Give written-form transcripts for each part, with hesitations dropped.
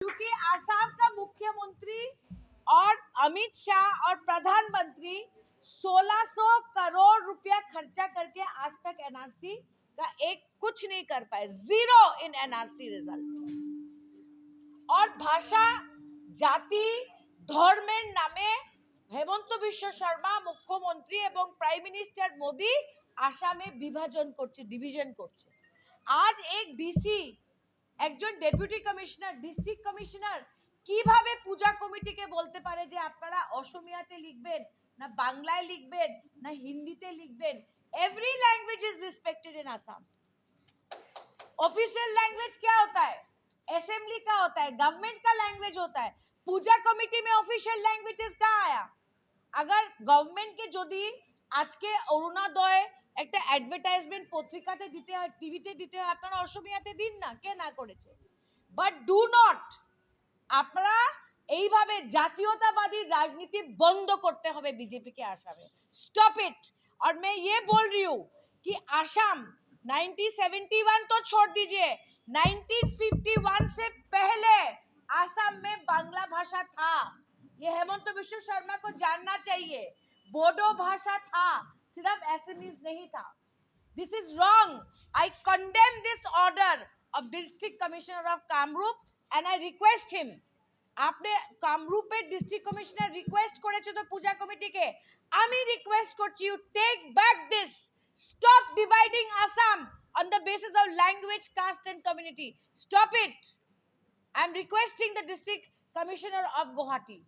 क्योंकि आसाम का मुख्यमंत्री और अमित शाह और प्रधानमंत्री 1600 करोड़ रुपया खर्चा करके आज तक एनआरसी का एक कुछ नहीं कर पाए, जीरो इन एनआरसी रिजल्ट। और भाषा জাতি ধর্মের নামে হেমন্ত বিশ্ব শর্মা মুখ্যমন্ত্রী এবং প্রাইম মিনিস্টার মোদি আসামে বিভাজন করছে, ডিভিশন করছে। আজ এক ডিসি, একজন ডেপুটি কমিশনার, ডিস্ট্রিক্ট কমিশনার কিভাবে পূজা কমিটিকে বলতে পারে যে আপনারা অসমিয়াতে লিখবেন না বাংলায় লিখবেন না হিন্দিতে লিখবেন? Every language is respected in Assam. Official language क्या होता है? असेंबली का होता है, गवर्नमेंट का लैंग्वेज होता है। पूजा कमिटी में ऑफिशियल लैंग्वेजेस कहाँ आया? अगर गवर्नमेंट के যদি আজকে অরুণোদয় একটা অ্যাডভার্টাইজমেন্ট পত্রিকাতে দিতে হয়, টিভিতে দিতে হয়, আপনারা অসমীয়াতে দিন না, কে না করেছে? বাট ডু নট, আপনারা এইভাবে জাতীয়তাবাদী রাজনীতি বন্ধ করতে হবে बीजेपी के आसाम में। Stop it. और मैं ये बोल रही हूँ कि आसाम 1971 तो छोड़ दीजिए, 1951 से पहले आसाम में बांग्ला भाषा था। ये हेमंत बिश्व शर्मा को जानना चाहिए। बोडो भाषा था, सिर्फ एसएमईज नहीं था। This is wrong. I condemn this order of District Commissioner of Kamrup and I request him. आपने কামরূপের ডিস্ট্রিক্ট কমিশনার রিকোয়েস্ট করেছে তো পূজা কমিটিকে, আমি রিকোয়েস্ট করছি you take back this. Stop dividing Assam on the basis of language, caste and community. Stop it. I am requesting the district commissioner of Guwahati.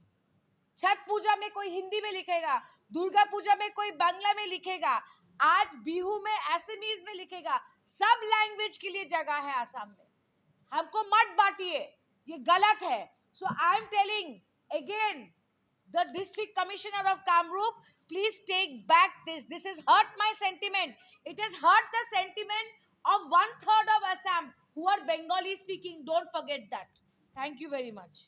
Chhath Puja में कोई हिंदी में लिखेगा, दुर्गा पूजा में कोई बांग्ला में लिखेगा, आज बिहू में एसएमईज में लिखेगा। सब लैंग्वेज के लिए जगह है आसाम में। हमको मत बांटिए, ये गलत है। So I am telling again, the district commissioner of Kamrup, please take back this. This has hurt my sentiment. It has hurt the sentiment of 1/3 of Assam who are Bengali speaking. Don't forget that. Thank you very much.